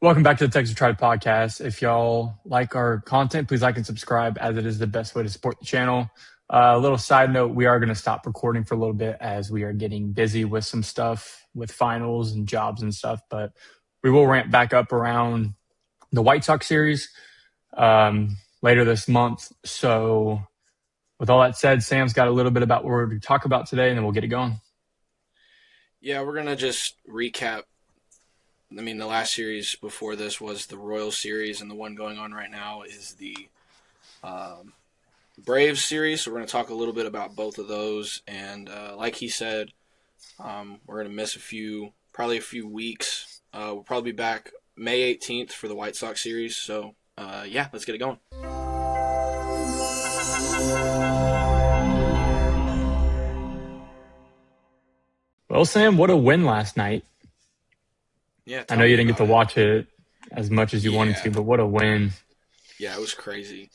Welcome back to the Texas Tribe Podcast. If y'all like our content, please like and subscribe, as it is the best way to support the channel. A little side note, we are going to stop recording for a little bit as we are getting busy with some stuff with finals and jobs and stuff, but we will ramp back up around the White Sox series later this month. So with all that said, Sam's got a little bit about what we're going to talk about today, and then we'll get it going. Yeah, we're going to just recap. The last series before this was the Royals series, and the one going on right now is the um, Braves series. So we're going to talk a little bit about both of those. And like he said, we're going to miss probably a few weeks. We'll probably be back May 18th for the White Sox series. So, yeah, let's get it going. Well, Sam, what a win last night. Yeah, I tell know you me didn't get about to it. watch it as much as you wanted Yeah, to, but what a win. yeah, it was crazy.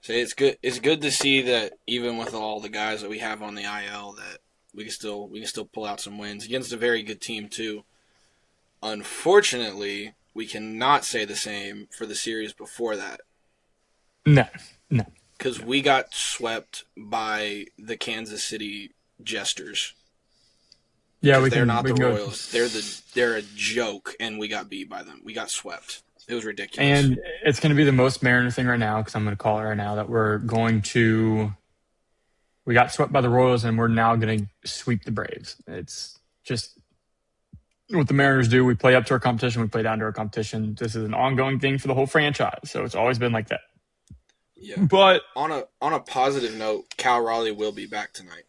So it's good. It's good to see that even with all the guys that we have on the IL, that we can still pull out some wins against a very good team too. Unfortunately, we cannot say the same for the series before that No, no, because we got swept by the Kansas City Jesters yeah, because we they're can not we the can go. Royals. They're a joke, and we got beat by them. We got swept. It was ridiculous. And it's going to be the most Mariner thing right now, because I'm going to call it right now that we got swept by the Royals and we're now going to sweep the Braves. It's just what the Mariners do. We play up to our competition, we play down to our competition. This is an ongoing thing for the whole franchise, so it's always been like that. Yeah. But On a positive note, Cal Raleigh will be back tonight.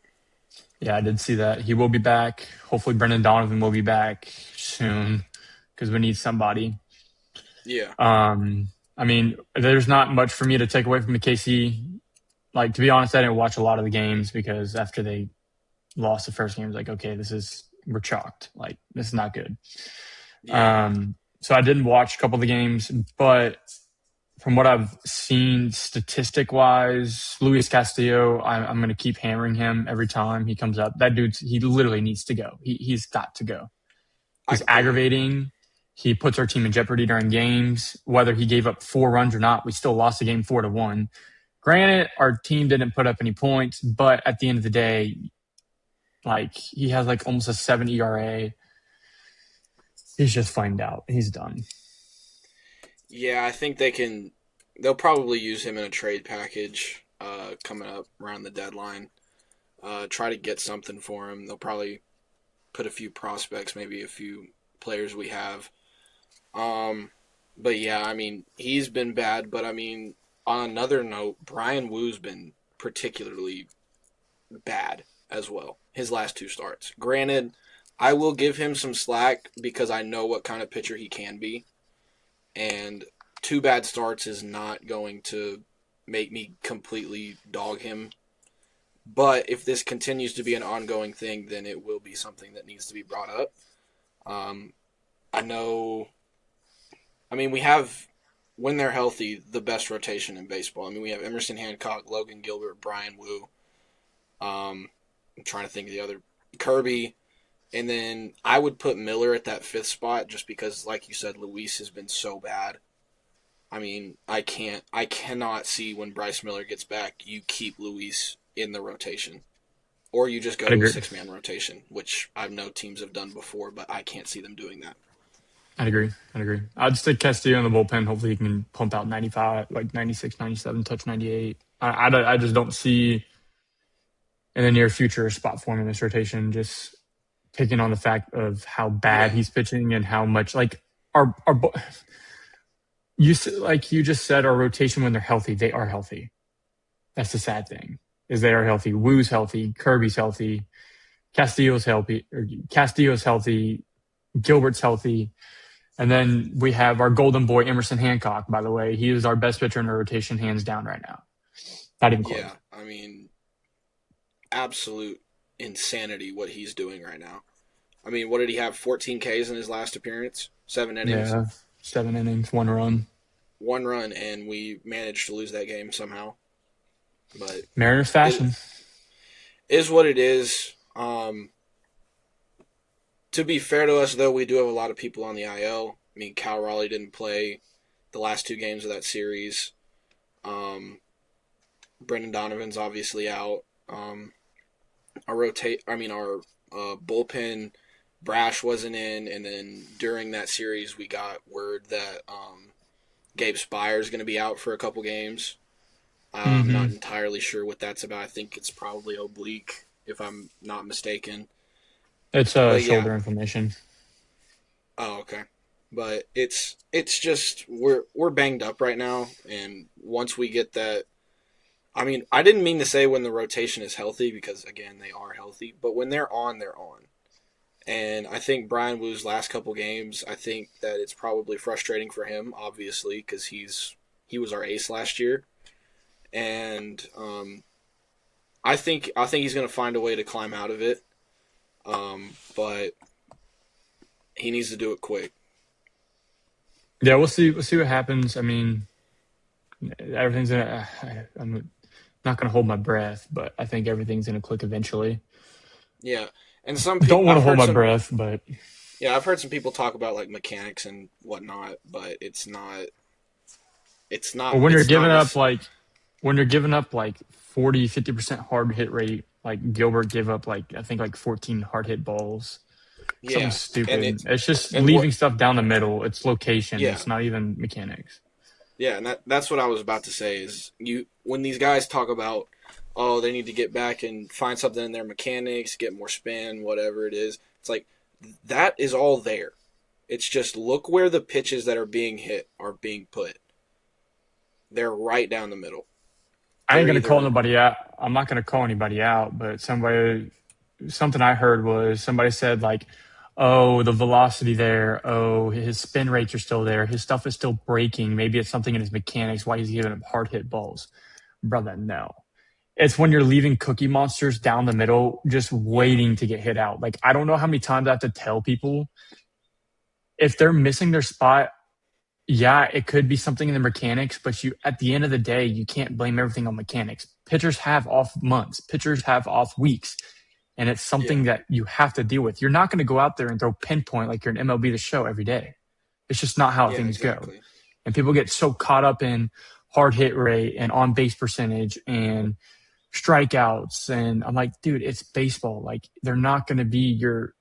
yeah, I did see that he will be back. Hopefully, Brendan Donovan will be back soon because we need somebody. Yeah. I mean, there's not much for me to take away from the KC. Like, to be honest, I didn't watch a lot of the games because after they lost the first game, I was like, okay, we're chalked. Like, this is not good. Yeah. So I didn't watch a couple of the games, but from what I've seen statistic wise, Luis Castillo, I'm going to keep hammering him every time he comes up. That he literally needs to go. He's got to go. I He's completely agree. aggravating. He puts our team in jeopardy during games. Whether he gave up 4 runs or not, we still lost the game 4-1. Granted, our team didn't put up any points, but at the end of the day, like, he has like almost a 7 ERA. He's just flamed out. He's done. Yeah, I think they'll probably use him in a trade package coming up around the deadline. Try to get something for him. They'll probably put a few prospects, maybe a few players we have. But yeah, he's been bad. But on another note, Brian Woo's been particularly bad as well. His last two starts. Granted, I will give him some slack because I know what kind of pitcher he can be, and two bad starts is not going to make me completely dog him. But if this continues to be an ongoing thing, then it will be something that needs to be brought up. Um, I know. We have, when they're healthy, the best rotation in baseball. We have Emerson Hancock, Logan Gilbert, Brian Wu. I'm trying to think of the other, Kirby, and then I would put Miller at that fifth spot just because, like you said, Luis has been so bad. I cannot see when Bryce Miller gets back, you keep Luis in the rotation. Or you just go I'd to a agree. 6-man rotation, which I know teams have done before, but I can't see them doing that. I'd stick Castillo in the bullpen. Hopefully he can pump out 95, like 96, 97, touch 98. I just don't see in the near future a spot for him in this rotation, just picking on the fact of how bad Yeah. he's pitching and how much, like, like you just said, our rotation, when they're healthy, they are healthy. That's the sad thing, is they are healthy. Woo's healthy, Kirby's healthy, Castillo's healthy, Gilbert's healthy. And then we have our golden boy, Emerson Hancock, by the way. He is our best pitcher in the rotation, hands down, right now. Not even close. Yeah. Absolute insanity what he's doing right now. What did he have? 14 Ks in his last appearance? 7 innings? Yeah, 7 innings, 1 run. 1 run, and we managed to lose that game somehow. But Mariners it fashion. is what it is. To be fair to us, though, we do have a lot of people on the IL. I mean, Cal Raleigh didn't play the last two games of that series. Brendan Donovan's obviously out. Our bullpen, Brash wasn't in, and then during that series we got word that Gabe Spire's going to be out for a couple games. I'm Mm-hmm. not entirely sure what that's about. I think it's probably oblique, if I'm not mistaken. It's But yeah, shoulder inflammation. oh okay. But it's just we're banged up right now, and once we get that, I mean, I didn't mean to say when the rotation is healthy because again they are healthy, but when they're on, they're on. And I think Brian Wu's last couple games, I think that it's probably frustrating for him, obviously, because he was our ace last year, and I think he's going to find a way to climb out of it, but he needs to do it quick. Yeah, we'll see. We'll see what happens. I mean, everything's gonna. I'm not gonna hold my breath, but I think everything's gonna click eventually. Yeah, and some Don't people want to I've hold heard my some breath, but yeah I've heard some people talk about like mechanics and whatnot, but well, it's not when you're giving up like 40, 50% hard hit rate, like Gilbert gave up like I think like 14 hard hit balls. Something yeah, and stupid. it's It's just and what leaving stuff down the middle. It's location. yeah It's not even mechanics. yeah, and that's what I was about to say is you when these guys talk about oh they need to get back and find something in their mechanics, get more spin, whatever it is. It's like that is all there. It's just look where the pitches that are being hit are being put. They're right down the middle. I ain't They're gonna call either nobody out. I'm not gonna call anybody out, but something I heard was somebody said like, "Oh, the velocity there. Oh, his spin rates are still there. His stuff is still breaking. Maybe it's something in his mechanics. Why he's giving up hard hit balls, brother? No, it's when you're leaving cookie monsters down the middle, just yeah waiting to get hit out. Like I don't know how many times I have to tell people if they're missing their spot. Yeah, it could be something in the mechanics, but you at the end of the day, you can't blame everything on mechanics. Pitchers have off months, pitchers have off weeks, and it's yeah something that you have to deal with. You're not going to go out there and throw pinpoint like you're an MLB the show every day. It's just not how yeah things go. exactly And people get so caught up in hard hit rate and on base percentage and strikeouts. And I'm like, dude, it's baseball. Like they're not going to be your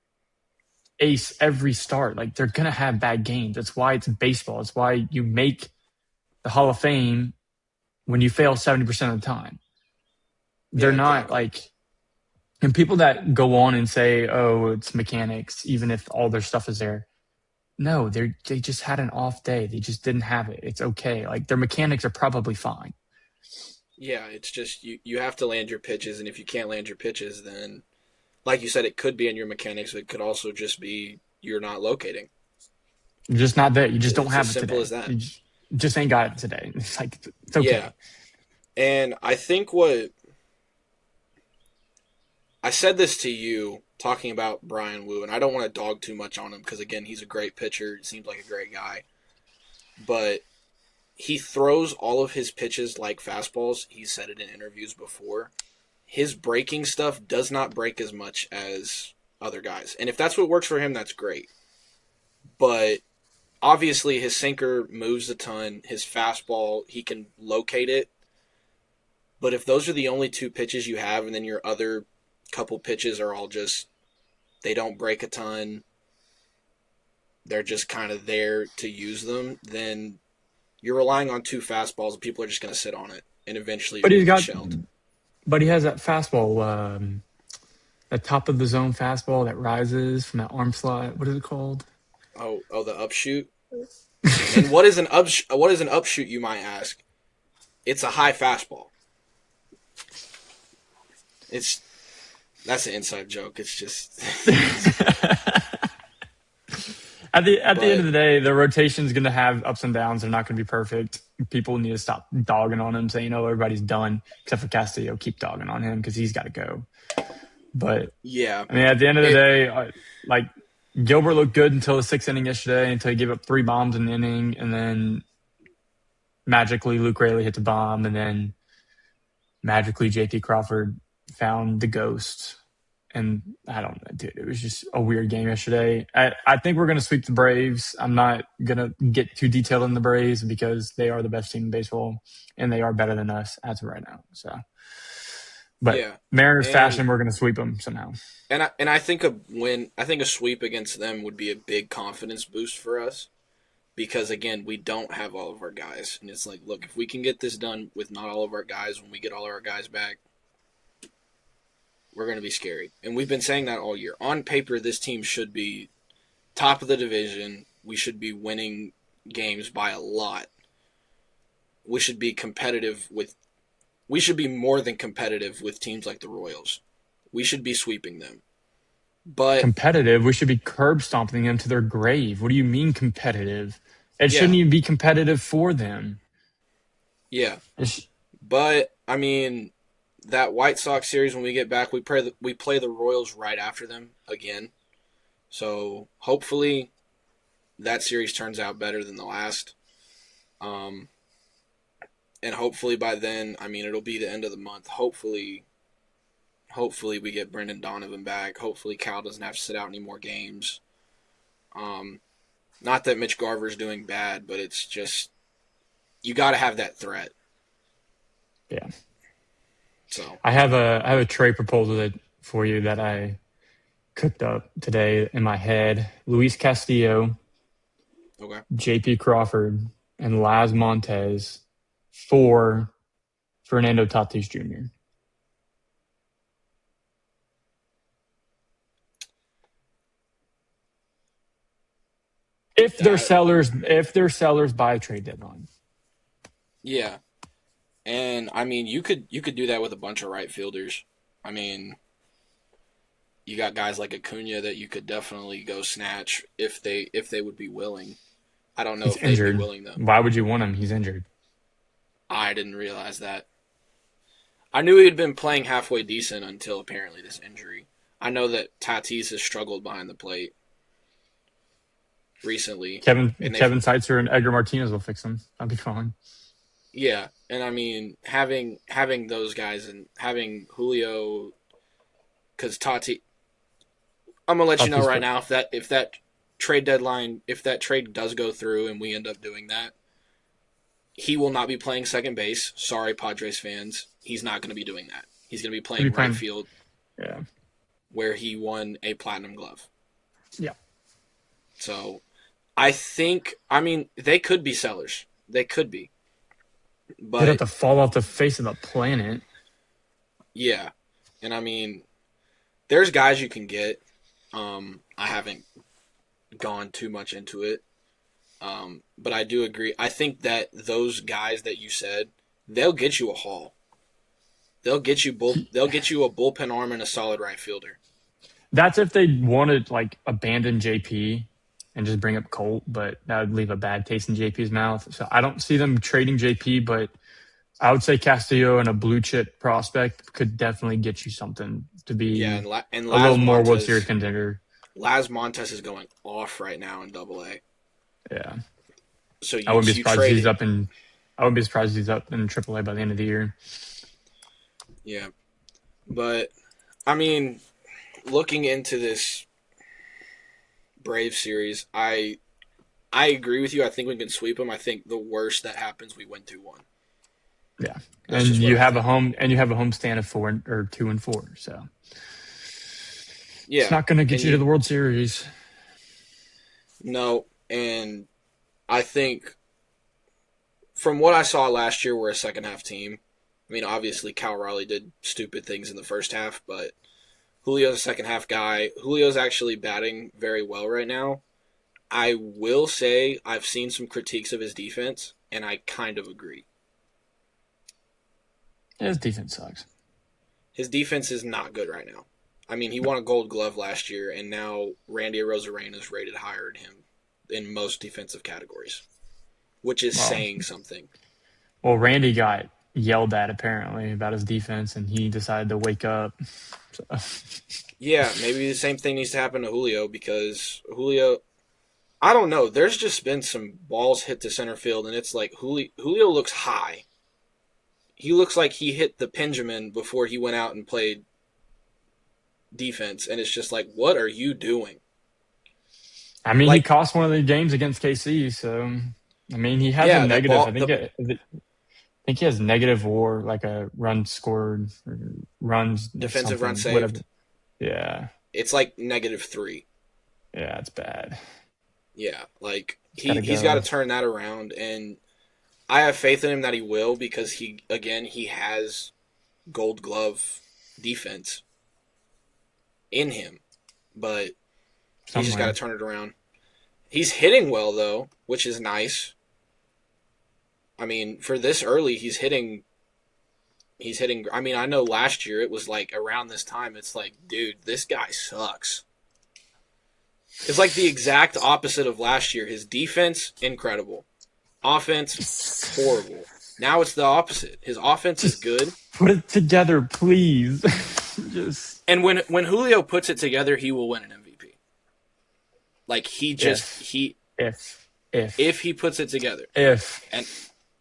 ace every start. Like they're gonna have bad games. That's why it's baseball. It's why you make the Hall of Fame when you fail 70% of the time. They're yeah not exactly like and people that go on and say, "Oh, it's mechanics," even if all their stuff is there. No, they just had an off day. They just didn't have it. It's okay. Like their mechanics are probably fine. yeah. It's just you have to land your pitches, and if you can't land your pitches, then like you said, it could be in your mechanics. But it could also just be you're not locating. You're just not there. You just don't It's as have it simple as today. that. You just ain't got it today. It's like it's Yeah, okay. and I think what I said this to you talking about Brian Wu, and I don't want to dog too much on him because again, he's a great pitcher. Seems like a great guy, but he throws all of his pitches like fastballs. He's said it in interviews before. His breaking stuff does not break as much as other guys, and if that's what works for him, that's great. But obviously, his sinker moves a ton. His fastball, he can locate it. But if those are the only two pitches you have, and then your other couple pitches are all just they don't break a ton, they're just kind of there to use them, then you're relying on two fastballs and people are just going to sit on it. And eventually you're But going he's to get got shelled. but he has that fastball, that top of the zone fastball that rises from that arm slot. What is it called? Oh, the upshoot. And what is an upshoot? You might ask. It's a high fastball. It's that's an inside joke. It's just, At the end of but the day, the rotation is going to have ups and downs. They're not going to be perfect. People need to stop dogging on him, saying, "Oh, everybody's done except for Castillo." Keep dogging on him because he's got to go. But yeah, I mean, at the end of the it day, like Gilbert looked good until the sixth inning yesterday, until he gave up three bombs in the inning, and then magically Luke Rayleigh hit the bomb, and then magically JP Crawford found the ghost And I don't know, dude. It was just a weird game yesterday. I think we're going to sweep the Braves. I'm not going to get too detailed in the Braves because they are the best team in baseball and they are better than us as of right now. So, but Yeah, Mariners and fashion, we're going to sweep them somehow. I think a win, I think a sweep against them would be a big confidence boost for us because again, we don't have all of our guys, and it's like, look, if we can get this done with not all of our guys, when we get all of our guys back, we're going to be scary. And we've been saying that all year. On paper, this team should be top of the division. We should be winning games by a lot. We should be competitive with. We should be more than competitive with teams like the Royals. We should be sweeping them. But Competitive. We should be curb stomping them to their grave. What do you mean competitive? It yeah, shouldn't even be competitive for them. yeah. It's, But I mean, that White Sox series when we get back, we play the Royals right after them again. So hopefully that series turns out better than the last. Um, and hopefully by then, I mean, it'll be the end of the month. Hopefully we get Brendan Donovan back. Hopefully Cal doesn't have to sit out any more games. Um, Not that Mitch Garver's doing bad, but it's just you got to have that threat. yeah. So I have a trade proposal for you that I cooked up today in my head. Luis Castillo, okay, J.P. Crawford, and Laz Montez for Fernando Tatis Jr. that If they're sellers by trade deadline. yeah, and I mean you could do that with a bunch of right fielders. I mean you got guys like Acuna that you could definitely go snatch if they would be willing. I don't know He's if they'd be injured. willing though. Why would you want him? He's injured. I didn't realize that. I knew he had been playing halfway decent until apparently this injury. I know that Tatis has struggled behind the plate recently, and they've Kevin Seitzer and Edgar Martinez will fix him. I'll be fine. yeah, and I mean having those guys and having Julio because Tati, I'm gonna let you know Tatis, right now if that trade deadline if that trade does go through and we end up doing that, he will not be playing second base. Sorry, Padres fans, he's not going to be doing that. He's going to be he'll be playing right playing. field Yeah. where he won a platinum glove. Yeah. So I mean, they could be sellers. They could be. They'd have But to fall off the face of the planet. yeah. And I mean, there's guys you can get. I haven't gone too much into it. But I do agree. I think that those guys that you said, they'll get you a haul. They'll get you a bullpen arm and a solid right fielder. That's if they want to like abandon JP and just bring up Colt, but that would leave a bad taste in JP's mouth. So I don't see them trading JP, but I would say Castillo and a blue chip prospect could definitely get you something to Yeah, be and a little more World Series contender. Laz Montes is going off right now in Double A. Yeah. So I wouldn't be you surprised if trade he's up in I wouldn't be surprised if he's up in AAA by the end of the year. yeah, but I mean, looking into this Brave series, I agree with you. I think we can sweep them. I think the worst that happens, we win 2-1. Yeah. That's And just what you I have a think. home stand of 2-4. So it's Yeah, not gonna get and you to the World Series. no, and I think from what I saw last year, we're a second half team. I mean, obviously Cal Raleigh did stupid things in the first half, but Julio's a second half guy. Julio's actually batting very well right now. I will say I've seen some critiques of his defense, and I kind of agree. Yeah, his defense sucks. His defense is not good right now. I mean, he won a Gold Glove last year, and now Randy Arozarena is rated higher than him in most defensive categories, which is Well, saying something. well, Randy got yelled at apparently about his defense, and he decided to wake up. So, Yeah, maybe the same thing needs to happen to Julio because Julio, I don't know. There's just been some balls hit to center field, and it's like Julio looks high. He looks like he hit the Benjamin before he went out and played defense, and it's just like, what are you doing? I mean, he Like, cost one of the games against KC, so I mean, he has a yeah, that negative. ball, I think he has negative war, like a run scored, or runs or defensive run something, whatever. saved, Yeah, it's like -3. yeah, it's bad. Yeah, like It's got to he's got to go. turn that around, and I have faith in him that he will because he has Gold Glove defense in him, but he's just got to Somewhere. turn it around. He's hitting well though, which is nice. I mean, for this early, he's hitting. He's hitting. I mean, I know last year it was like around this time. It's like, dude, this guy sucks. It's like the exact opposite of last year. His defense, incredible. Offense, horrible. Now it's the opposite. His offense is Just good. put it together, please. Just And when Julio puts it together, he will win an MVP. Like if, if, if if, he puts it together. if.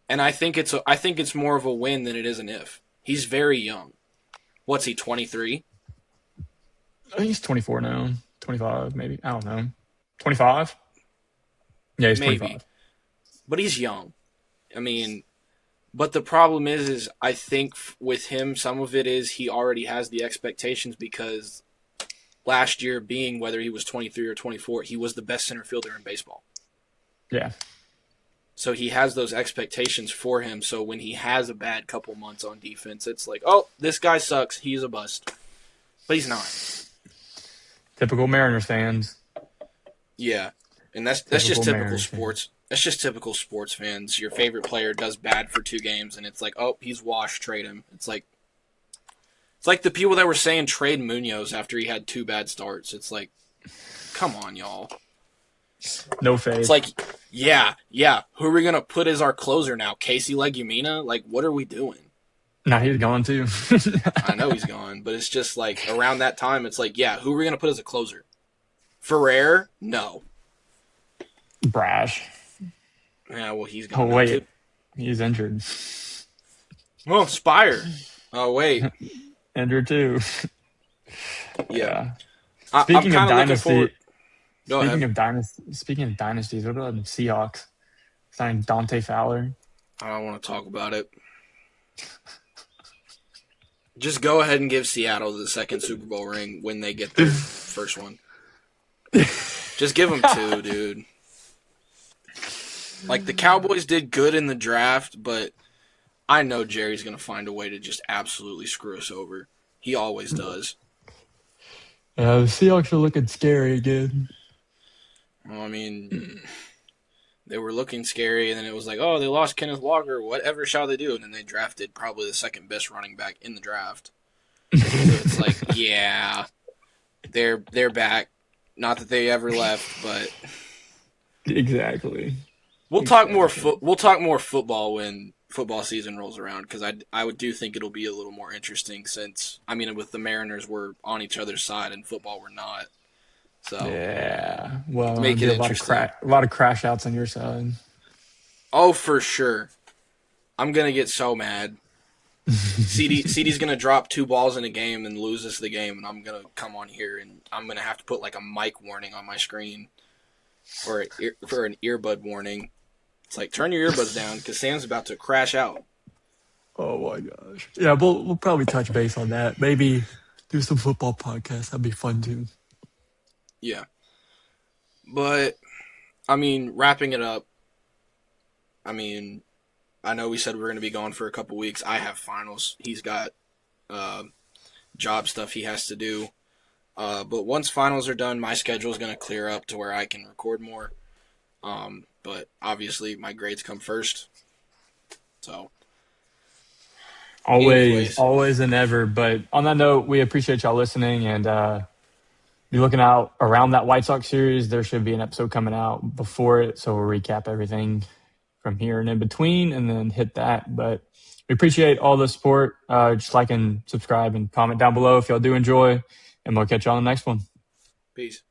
And I think it's more of a win than it is an if. He's very young. What's he, 23? I think he's 24 now. 25, maybe. I don't know. 25? Yeah, he's Maybe. 25. But he's young. I mean, but the problem is I think with him, some of it is he already has the expectations because last year, being whether he was 23 or 24, he was the best center fielder in baseball. Yeah. So he has those expectations for him. So when he has a bad couple months on defense, it's like, oh, this guy sucks. He's a bust. But he's not. Typical Mariners fans. Yeah. And that's just typical sports. That's just typical sports fans. Your favorite player does bad for 2 games, and it's like, oh, he's washed, trade him. It's like the people that were saying trade Munoz after he had 2 bad starts. It's like, come on, y'all. No faith. It's like, yeah. Who are we gonna put as our closer now? Casey Legumina? Like, what are we doing? Nah, he's gone too. I know he's gone, but it's just like around that time, it's like, yeah, who are we gonna put as a closer? Ferrer? No. Brash. Yeah, well, he's Oh, gone now too. wait. He's injured. Oh, Spire. Oh, wait. Injured too. Yeah. Yeah. I'm Speaking of kind of looking forward. dynasty, Go ahead. speaking of dynasties, what about the Seahawks signing Dante Fowler? I don't want to talk about it. Just go ahead and give Seattle the second Super Bowl ring when they get their first one. Just give them 2, dude. Like, the Cowboys did good in the draft, but I know Jerry's going to find a way to just absolutely screw us over. He always does. Yeah, the Seahawks are looking scary again. Well, I mean, they were looking scary, and then it was like, oh, they lost Kenneth Walker. Whatever shall they do? And then they drafted probably the second best running back in the draft. So it's like, yeah, they're back. Not that they ever left, but Exactly. we'll talk more. We'll talk more football when football season rolls around because I would do think it'll be a little more interesting since I mean with the Mariners we're on each other's side and football we're not. So Yeah. Well, make there'll it be interesting. a lot of crash outs on your side. Oh, for sure. I'm gonna get so mad. CD's gonna drop 2 balls in a game and lose us the game, and I'm gonna come on here and I'm gonna have to put like a mic warning on my screen or for an earbud warning. It's like turn your earbuds down because Sam's about to crash out. Oh my gosh. Yeah, we'll probably touch base on that. Maybe do some football podcasts. That'd be fun too. Yeah, but I mean, wrapping it up. I mean, I know we said we were going to be gone for a couple weeks. I have finals. He's got job stuff he has to do. But once finals are done, my schedule is going to clear up to where I can record more. But obviously, my grades come first. So, anyways, Always and ever. But on that note, we appreciate y'all listening and be looking out around that White Sox series. There should be an episode coming out before it, so we'll recap everything from here and in between and then hit that. But we appreciate all the support. Just like and subscribe and comment down below if y'all do enjoy, and we'll catch you on the next one. peace.